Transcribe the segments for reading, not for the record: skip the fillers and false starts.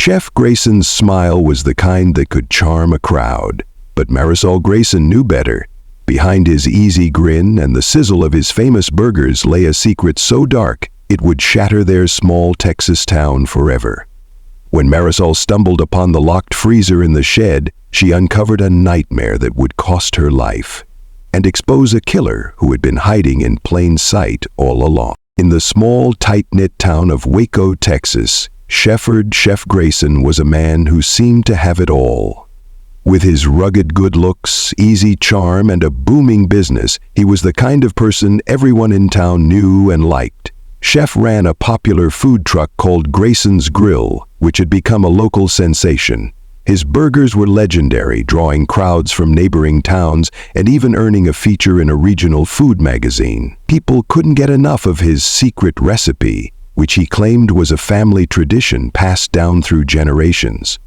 Sheff Grayson's smile was the kind that could charm a crowd, but Marisol Grayson knew better. Behind his easy grin and the sizzle of his famous burgers lay a secret so dark it would shatter their small Texas town forever. When Marisol stumbled upon the locked freezer in the shed, she uncovered a nightmare that would cost her life and expose a killer who had been hiding in plain sight all along. In the small, tight-knit town of Waco, Texas, Sheff Grayson was a man who seemed to have it all. With his rugged good looks, easy charm, and a booming business, he was the kind of person everyone in town knew and liked. Sheff ran a popular food truck called Grayson's Grill, which had become a local sensation. His burgers were legendary, drawing crowds from neighboring towns and even earning a feature in a regional food magazine. People couldn't get enough of his secret recipe, which he claimed was a family tradition passed down through generations.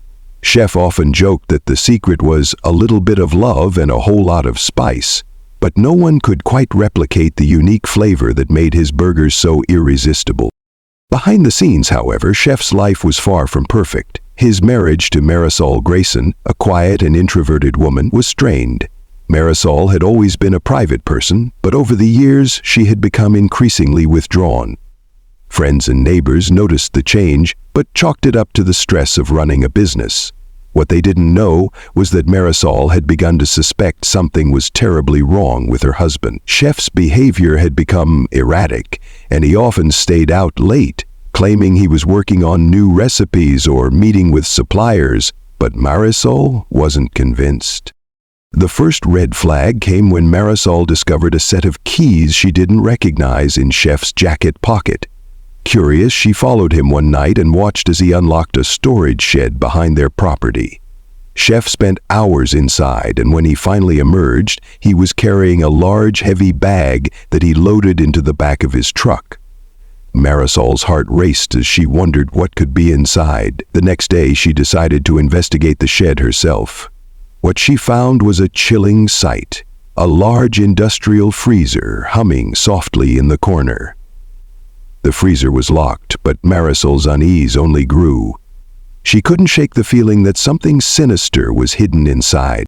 Sheff often joked that the secret was a little bit of love and a whole lot of spice, but no one could quite replicate the unique flavor that made his burgers so irresistible. Behind the scenes, however, Sheff's life was far from perfect. His marriage to Marisol Grayson, a quiet and introverted woman, was strained. Marisol had always been a private person, but over the years she had become increasingly withdrawn. Friends and neighbors noticed the change, but chalked it up to the stress of running a business. What they didn't know was that Marisol had begun to suspect something was terribly wrong with her husband. Sheff's behavior had become erratic, and he often stayed out late, claiming he was working on new recipes or meeting with suppliers, but Marisol wasn't convinced. The first red flag came when Marisol discovered a set of keys she didn't recognize in Sheff's jacket pocket. Curious, she followed him one night and watched as he unlocked a storage shed behind their property. Sheff spent hours inside, and when he finally emerged, he was carrying a large, heavy bag that he loaded into the back of his truck. Marisol's heart raced as she wondered what could be inside. The next day, she decided to investigate the shed herself. What she found was a chilling sight: a large industrial freezer humming softly in the corner. The freezer was locked, but Marisol's unease only grew. She couldn't shake the feeling that something sinister was hidden inside.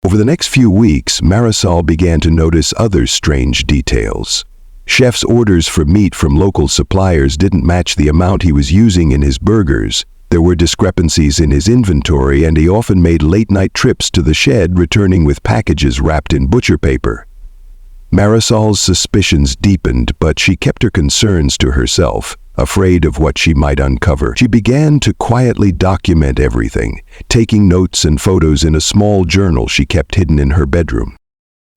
Over the next few weeks, Marisol began to notice other strange details. Sheff's orders for meat from local suppliers didn't match the amount he was using in his burgers. There were discrepancies in his inventory, and he often made late-night trips to the shed, returning with packages wrapped in butcher paper. Marisol's suspicions deepened, but she kept her concerns to herself, afraid of what she might uncover. She began to quietly document everything, taking notes and photos in a small journal she kept hidden in her bedroom.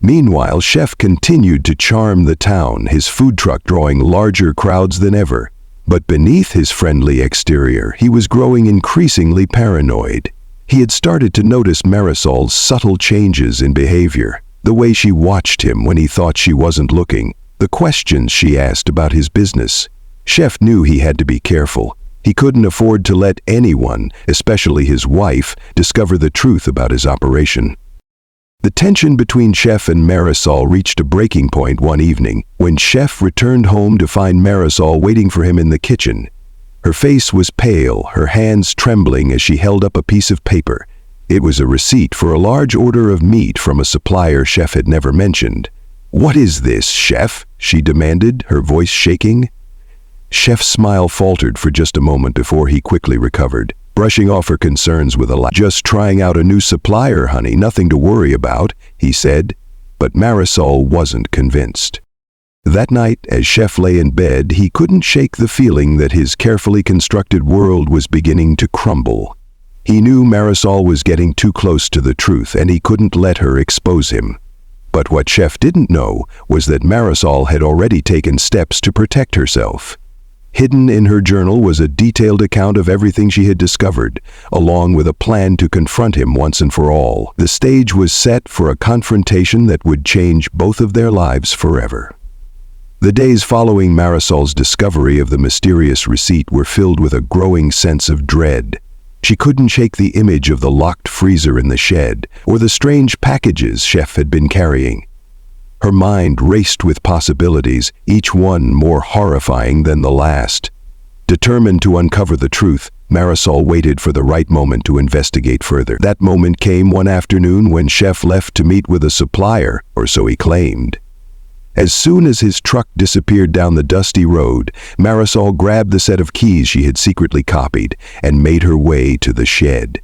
Meanwhile, Sheff continued to charm the town, his food truck drawing larger crowds than ever. But beneath his friendly exterior, he was growing increasingly paranoid. He had started to notice Marisol's subtle changes in behavior. The way she watched him when he thought she wasn't looking, the questions she asked about his business. Sheff knew he had to be careful. He couldn't afford to let anyone, especially his wife, discover the truth about his operation. The tension between Sheff and Marisol reached a breaking point one evening when Sheff returned home to find Marisol waiting for him in the kitchen. Her face was pale, her hands trembling as she held up a piece of paper. It was a receipt for a large order of meat from a supplier Sheff had never mentioned. "What is this, Sheff?" she demanded, her voice shaking. Sheff's smile faltered for just a moment before he quickly recovered, brushing off her concerns with a laugh. "Just trying out a new supplier, honey, nothing to worry about," he said, but Marisol wasn't convinced. That night, as Sheff lay in bed, he couldn't shake the feeling that his carefully constructed world was beginning to crumble. He knew Marisol was getting too close to the truth, and he couldn't let her expose him. But what Sheff didn't know was that Marisol had already taken steps to protect herself. Hidden in her journal was a detailed account of everything she had discovered, along with a plan to confront him once and for all. The stage was set for a confrontation that would change both of their lives forever. The days following Marisol's discovery of the mysterious receipt were filled with a growing sense of dread. She couldn't shake the image of the locked freezer in the shed, or the strange packages Sheff had been carrying. Her mind raced with possibilities, each one more horrifying than the last. Determined to uncover the truth, Marisol waited for the right moment to investigate further. That moment came one afternoon when Sheff left to meet with a supplier, or so he claimed. As soon as his truck disappeared down the dusty road, Marisol grabbed the set of keys she had secretly copied and made her way to the shed.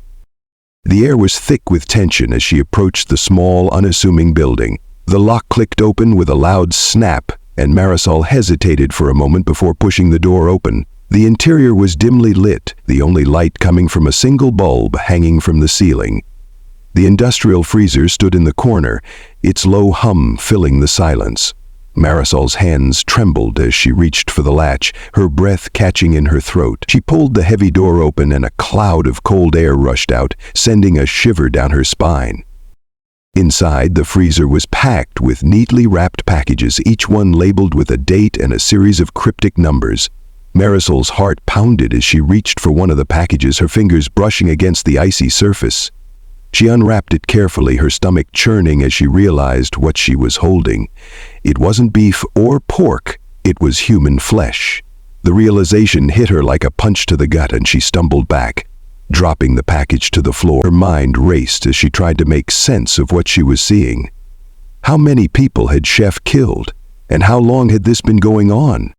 The air was thick with tension as she approached the small, unassuming building. The lock clicked open with a loud snap, and Marisol hesitated for a moment before pushing the door open. The interior was dimly lit, the only light coming from a single bulb hanging from the ceiling. The industrial freezer stood in the corner, its low hum filling the silence. Marisol's hands trembled as she reached for the latch, her breath catching in her throat. She pulled the heavy door open and a cloud of cold air rushed out, sending a shiver down her spine. Inside, the freezer was packed with neatly wrapped packages, each one labeled with a date and a series of cryptic numbers. Marisol's heart pounded as she reached for one of the packages, her fingers brushing against the icy surface. She unwrapped it carefully, her stomach churning as she realized what she was holding. It wasn't beef or pork, it was human flesh. The realization hit her like a punch to the gut and she stumbled back, dropping the package to the floor. Her mind raced as she tried to make sense of what she was seeing. How many people had Sheff killed? And how long had this been going on?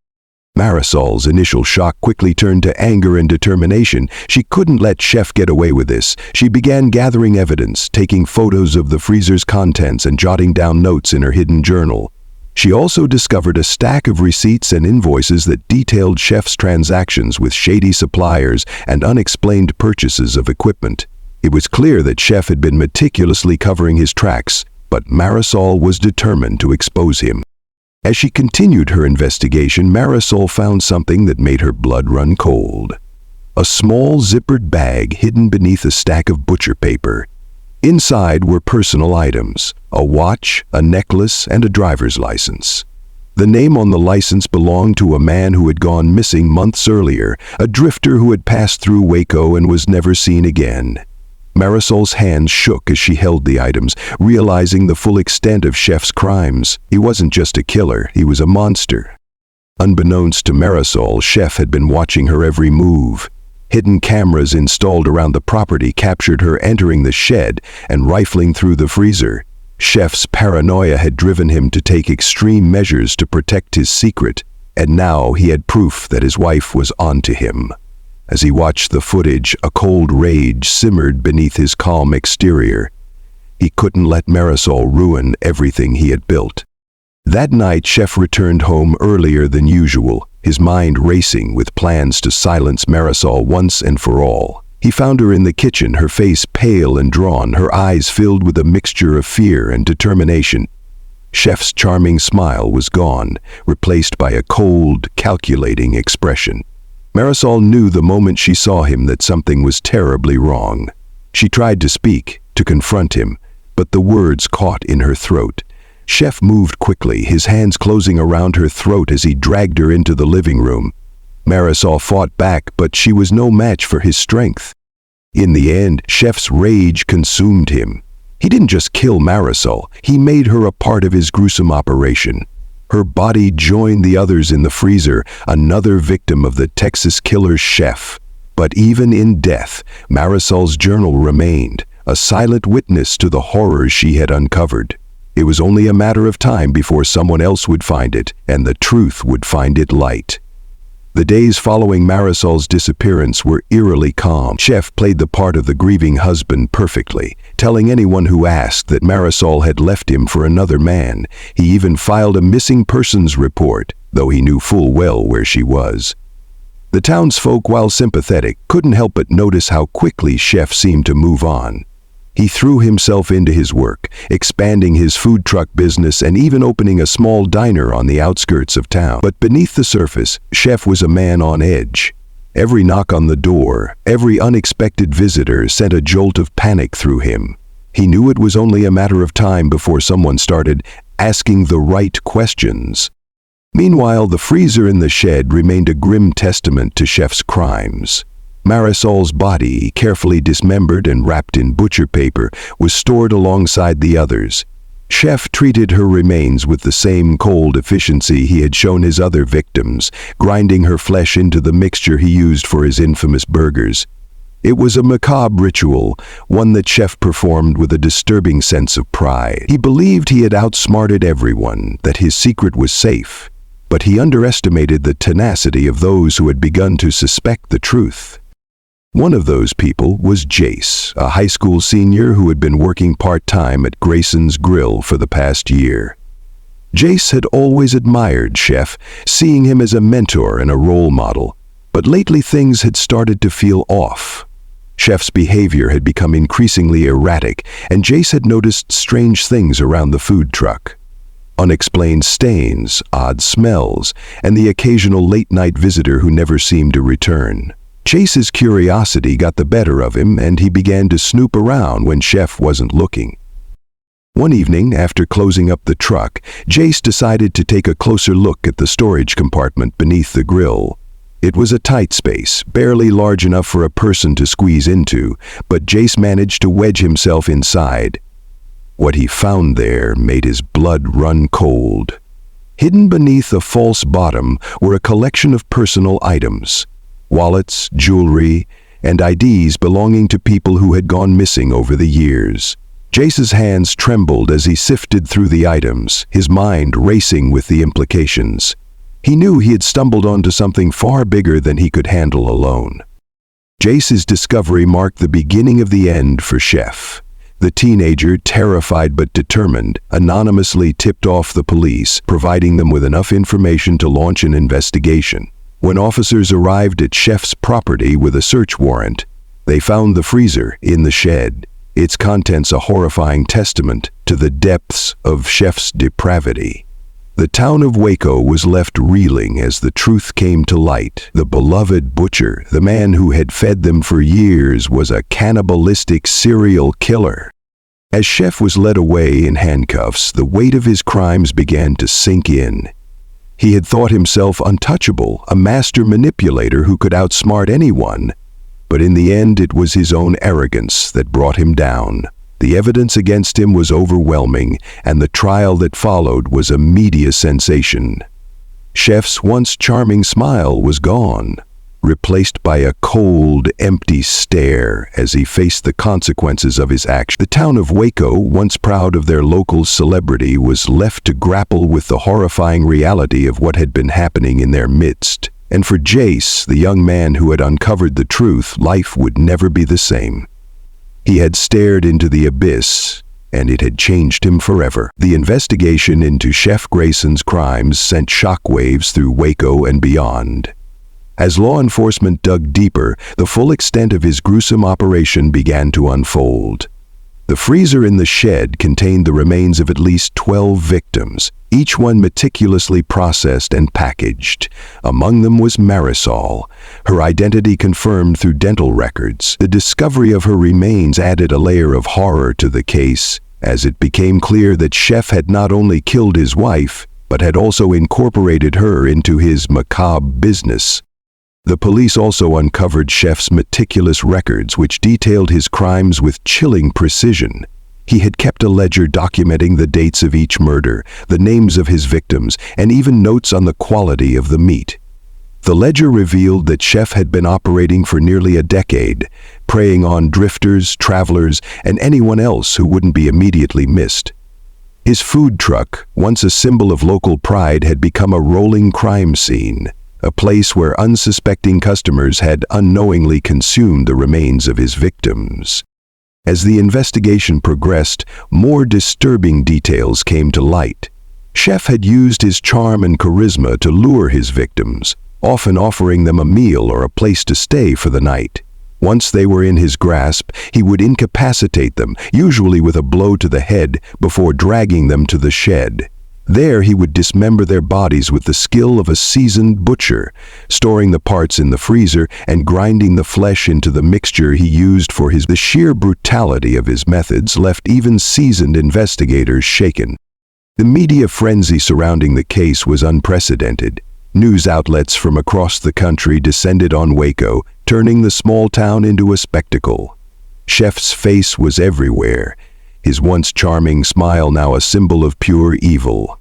Marisol's initial shock quickly turned to anger and determination. She couldn't let Sheff get away with this. She began gathering evidence, taking photos of the freezer's contents and jotting down notes in her hidden journal. She also discovered a stack of receipts and invoices that detailed Sheff's transactions with shady suppliers and unexplained purchases of equipment. It was clear that Sheff had been meticulously covering his tracks, but Marisol was determined to expose him. As she continued her investigation, Marisol found something that made her blood run cold. A small zippered bag hidden beneath a stack of butcher paper. Inside were personal items, a watch, a necklace, and a driver's license. The name on the license belonged to a man who had gone missing months earlier, a drifter who had passed through Waco and was never seen again. Marisol's hands shook as she held the items, realizing the full extent of Sheff's crimes. He wasn't just a killer, he was a monster. Unbeknownst to Marisol, Sheff had been watching her every move. Hidden cameras installed around the property captured her entering the shed and rifling through the freezer. Sheff's paranoia had driven him to take extreme measures to protect his secret, and now he had proof that his wife was onto him. As he watched the footage, a cold rage simmered beneath his calm exterior. He couldn't let Marisol ruin everything he had built. That night, Sheff returned home earlier than usual, his mind racing with plans to silence Marisol once and for all. He found her in the kitchen, her face pale and drawn, her eyes filled with a mixture of fear and determination. Sheff's charming smile was gone, replaced by a cold, calculating expression. Marisol knew the moment she saw him that something was terribly wrong. She tried to speak, to confront him, but the words caught in her throat. Sheff moved quickly, his hands closing around her throat as he dragged her into the living room. Marisol fought back, but she was no match for his strength. In the end, Sheff's rage consumed him. He didn't just kill Marisol, he made her a part of his gruesome operation. Her body joined the others in the freezer, another victim of the Texas killer Sheff. But even in death, Marisol's journal remained, a silent witness to the horrors she had uncovered. It was only a matter of time before someone else would find it, and the truth would find it light. The days following Marisol's disappearance were eerily calm. Sheff played the part of the grieving husband perfectly, telling anyone who asked that Marisol had left him for another man. He even filed a missing persons report, though he knew full well where she was. The townsfolk, while sympathetic, couldn't help but notice how quickly Sheff seemed to move on. He threw himself into his work, expanding his food truck business and even opening a small diner on the outskirts of town. But beneath the surface, Sheff was a man on edge. Every knock on the door, every unexpected visitor sent a jolt of panic through him. He knew it was only a matter of time before someone started asking the right questions. Meanwhile, the freezer in the shed remained a grim testament to Sheff's crimes. Marisol's body, carefully dismembered and wrapped in butcher paper, was stored alongside the others. Sheff treated her remains with the same cold efficiency he had shown his other victims, grinding her flesh into the mixture he used for his infamous burgers. It was a macabre ritual, one that Sheff performed with a disturbing sense of pride. He believed he had outsmarted everyone, that his secret was safe, but he underestimated the tenacity of those who had begun to suspect the truth. One of those people was Jace, a high school senior who had been working part-time at Grayson's Grill for the past year. Jace had always admired Sheff, seeing him as a mentor and a role model, but lately things had started to feel off. Sheff's behavior had become increasingly erratic, and Jace had noticed strange things around the food truck. Unexplained stains, odd smells, and the occasional late-night visitor who never seemed to return. Jace's curiosity got the better of him, and he began to snoop around when Sheff wasn't looking. One evening, after closing up the truck, Jace decided to take a closer look at the storage compartment beneath the grill. It was a tight space, barely large enough for a person to squeeze into, but Jace managed to wedge himself inside. What he found there made his blood run cold. Hidden beneath a false bottom were a collection of personal items. Wallets, jewelry, and IDs belonging to people who had gone missing over the years. Jace's hands trembled as he sifted through the items, his mind racing with the implications. He knew he had stumbled onto something far bigger than he could handle alone. Jace's discovery marked the beginning of the end for Sheff. The teenager, terrified but determined, anonymously tipped off the police, providing them with enough information to launch an investigation. When officers arrived at Sheff's property with a search warrant, they found the freezer in the shed, its contents a horrifying testament to the depths of Sheff's depravity. The town of Waco was left reeling as the truth came to light. The beloved butcher, the man who had fed them for years, was a cannibalistic serial killer. As Sheff was led away in handcuffs, the weight of his crimes began to sink in. He had thought himself untouchable, a master manipulator who could outsmart anyone. But in the end, it was his own arrogance that brought him down. The evidence against him was overwhelming, and the trial that followed was a media sensation. Sheff's once charming smile was gone, replaced by a cold, empty stare as he faced the consequences of his actions. The town of Waco, once proud of their local celebrity, was left to grapple with the horrifying reality of what had been happening in their midst. And for Jace, the young man who had uncovered the truth, life would never be the same. He had stared into the abyss, and it had changed him forever. The investigation into Sheff Grayson's crimes sent shockwaves through Waco and beyond. As law enforcement dug deeper, the full extent of his gruesome operation began to unfold. The freezer in the shed contained the remains of at least 12 victims, each one meticulously processed and packaged. Among them was Marisol, her identity confirmed through dental records. The discovery of her remains added a layer of horror to the case, as it became clear that Sheff had not only killed his wife, but had also incorporated her into his macabre business. The police also uncovered Sheff's meticulous records, which detailed his crimes with chilling precision. He had kept a ledger documenting the dates of each murder, the names of his victims, and even notes on the quality of the meat. The ledger revealed that Sheff had been operating for nearly a decade, preying on drifters, travelers, and anyone else who wouldn't be immediately missed. His food truck, once a symbol of local pride, had become a rolling crime scene, a place where unsuspecting customers had unknowingly consumed the remains of his victims. As the investigation progressed, more disturbing details came to light. Sheff had used his charm and charisma to lure his victims, often offering them a meal or a place to stay for the night. Once they were in his grasp, he would incapacitate them, usually with a blow to the head, before dragging them to the shed. There he would dismember their bodies with the skill of a seasoned butcher, storing the parts in the freezer and grinding the flesh into the mixture he used for his. The sheer brutality of his methods left even seasoned investigators shaken. The media frenzy surrounding the case was unprecedented. News outlets from across the country descended on Waco, turning the small town into a spectacle. Sheff's face was everywhere, his once charming smile now a symbol of pure evil.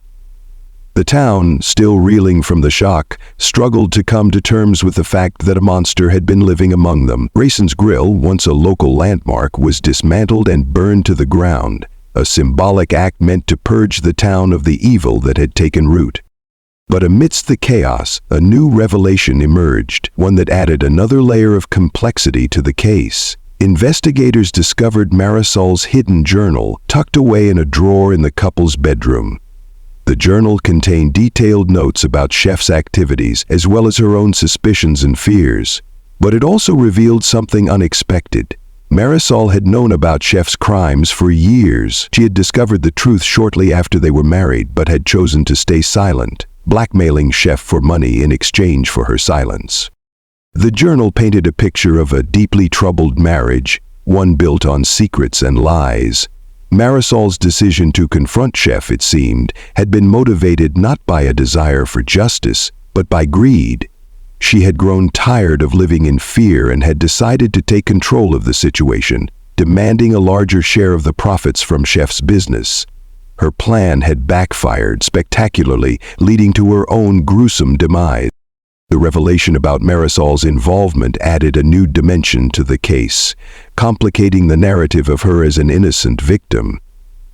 The town, still reeling from the shock, struggled to come to terms with the fact that a monster had been living among them. Grayson's Grill, once a local landmark, was dismantled and burned to the ground, a symbolic act meant to purge the town of the evil that had taken root. But amidst the chaos, a new revelation emerged, one that added another layer of complexity to the case. Investigators discovered Marisol's hidden journal tucked away in a drawer in the couple's bedroom. The journal contained detailed notes about Sheff's activities as well as her own suspicions and fears. But it also revealed something unexpected. Marisol had known about Sheff's crimes for years. She had discovered the truth shortly after they were married but had chosen to stay silent, blackmailing Sheff for money in exchange for her silence. The journal painted a picture of a deeply troubled marriage, one built on secrets and lies. Marisol's decision to confront Sheff, it seemed, had been motivated not by a desire for justice, but by greed. She had grown tired of living in fear and had decided to take control of the situation, demanding a larger share of the profits from Sheff's business. Her plan had backfired spectacularly, leading to her own gruesome demise. The revelation about Marisol's involvement added a new dimension to the case, complicating the narrative of her as an innocent victim.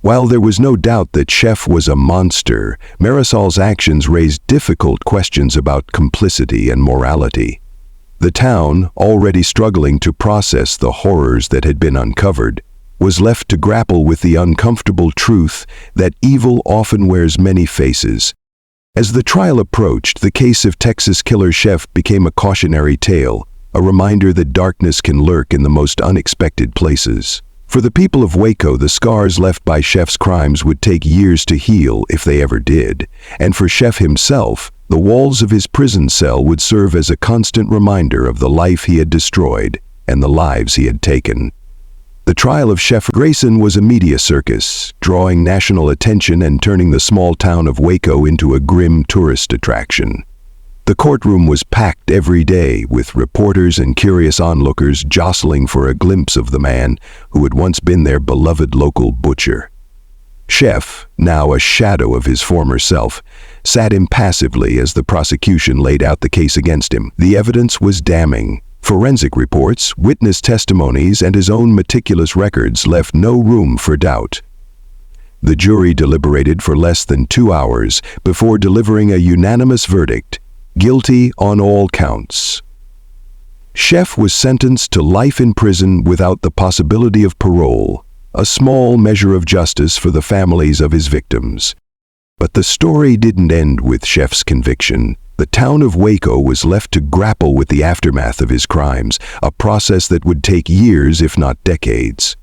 While there was no doubt that Sheff was a monster, Marisol's actions raised difficult questions about complicity and morality. The town, already struggling to process the horrors that had been uncovered, was left to grapple with the uncomfortable truth that evil often wears many faces. As the trial approached, the case of Texas killer Sheff became a cautionary tale, a reminder that darkness can lurk in the most unexpected places. For the people of Waco, the scars left by Sheff's crimes would take years to heal if they ever did, and for Sheff himself, the walls of his prison cell would serve as a constant reminder of the life he had destroyed and the lives he had taken. The trial of Sheff Grayson was a media circus, drawing national attention and turning the small town of Waco into a grim tourist attraction. The courtroom was packed every day, with reporters and curious onlookers jostling for a glimpse of the man who had once been their beloved local butcher. Sheff, now a shadow of his former self, sat impassively as the prosecution laid out the case against him. The evidence was damning. Forensic reports, witness testimonies, and his own meticulous records left no room for doubt. The jury deliberated for less than 2 hours before delivering a unanimous verdict: guilty on all counts. Sheff was sentenced to life in prison without the possibility of parole, a small measure of justice for the families of his victims. But the story didn't end with Sheff's conviction. The town of Waco was left to grapple with the aftermath of his crimes, a process that would take years if not decades.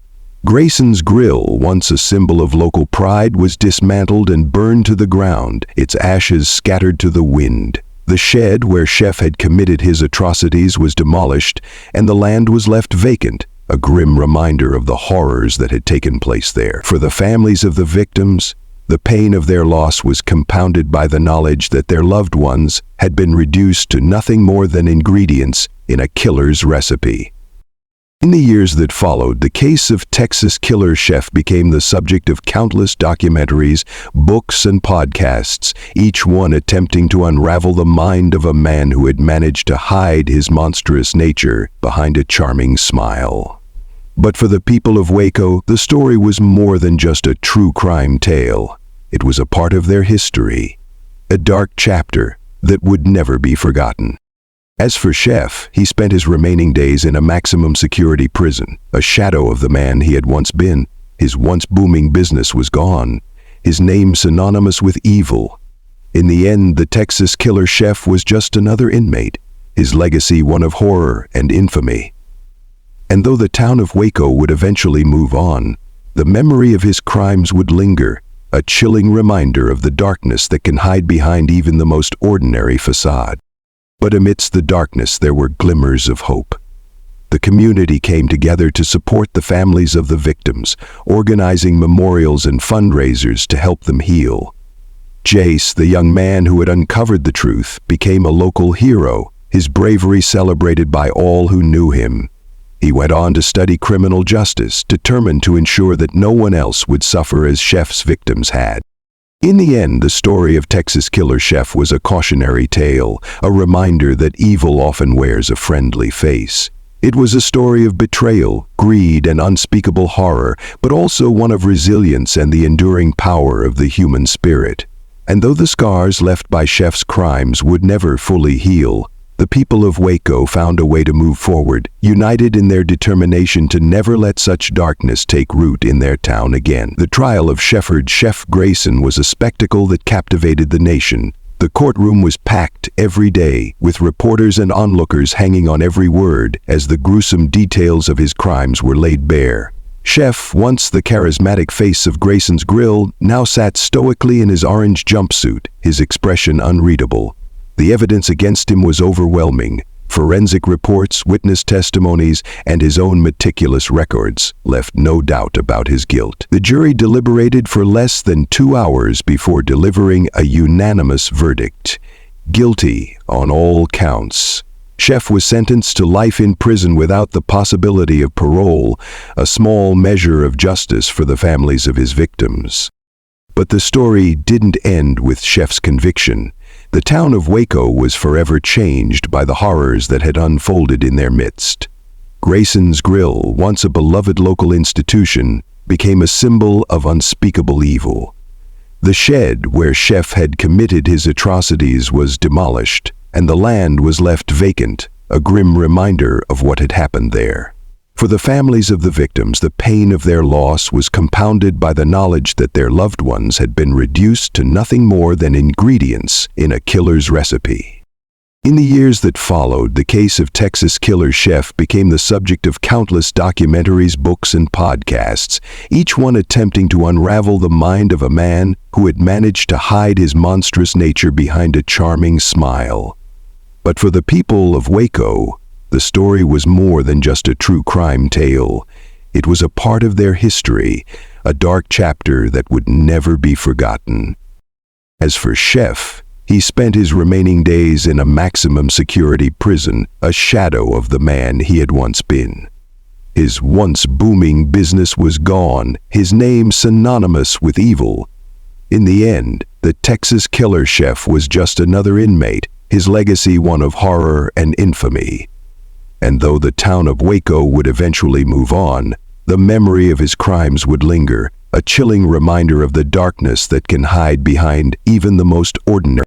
Grayson's Grill, once a symbol of local pride, was dismantled and burned to the ground, its ashes scattered to the wind. The shed where Sheff had committed his atrocities was demolished, and the land was left vacant, a grim reminder of the horrors that had taken place there. For the families of the victims, the pain of their loss was compounded by the knowledge that their loved ones had been reduced to nothing more than ingredients in a killer's recipe. In the years that followed, the case of Texas killer Sheff became the subject of countless documentaries, books, and podcasts, each one attempting to unravel the mind of a man who had managed to hide his monstrous nature behind a charming smile. But for the people of Waco, the story was more than just a true crime tale. It was a part of their history, a dark chapter that would never be forgotten. As for Sheff, he spent his remaining days in a maximum security prison, a shadow of the man he had once been. His once booming business was gone, his name synonymous with evil. In the end, the Texas killer Sheff was just another inmate, his legacy one of horror and infamy. And though the town of Waco would eventually move on, the memory of his crimes would linger, a chilling reminder of the darkness that can hide behind even the most ordinary facade. But amidst the darkness there were glimmers of hope. The community came together to support the families of the victims, organizing memorials and fundraisers to help them heal. Jace, the young man who had uncovered the truth, became a local hero, his bravery celebrated by all who knew him. He went on to study criminal justice, determined to ensure that no one else would suffer as Sheff's victims had. In the end, the story of Texas killer Sheff was a cautionary tale, a reminder that evil often wears a friendly face. It was a story of betrayal, greed, and unspeakable horror, but also one of resilience and the enduring power of the human spirit. And though the scars left by Sheff's crimes would never fully heal, the people of Waco found a way to move forward, united in their determination to never let such darkness take root in their town again. The trial of Sheff Grayson was a spectacle that captivated the nation. The courtroom was packed every day, with reporters and onlookers hanging on every word as the gruesome details of his crimes were laid bare. Sheff, once the charismatic face of Grayson's grill, now sat stoically in his orange jumpsuit, his expression unreadable. The evidence against him was overwhelming. Forensic reports, witness testimonies, and his own meticulous records left no doubt about his guilt. The jury deliberated for less than 2 hours before delivering a unanimous verdict: guilty on all counts. Sheff was sentenced to life in prison without the possibility of parole, a small measure of justice for the families of his victims. But the story didn't end with Sheff's conviction. The town of Waco was forever changed by the horrors that had unfolded in their midst. Grayson's Grill, once a beloved local institution, became a symbol of unspeakable evil. The shed where Sheff had committed his atrocities was demolished, and the land was left vacant, a grim reminder of what had happened there. For the families of the victims, the pain of their loss was compounded by the knowledge that their loved ones had been reduced to nothing more than ingredients in a killer's recipe. In the years that followed, the case of Texas killer Sheff became the subject of countless documentaries, books, and podcasts, each one attempting to unravel the mind of a man who had managed to hide his monstrous nature behind a charming smile. But for the people of Waco, the story was more than just a true crime tale. It was a part of their history, a dark chapter that would never be forgotten. As for Sheff, he spent his remaining days in a maximum security prison, a shadow of the man he had once been. His once booming business was gone, his name synonymous with evil. In the end, the Texas killer Sheff was just another inmate, his legacy one of horror and infamy. And though the town of Waco would eventually move on, the memory of his crimes would linger, a chilling reminder of the darkness that can hide behind even the most ordinary.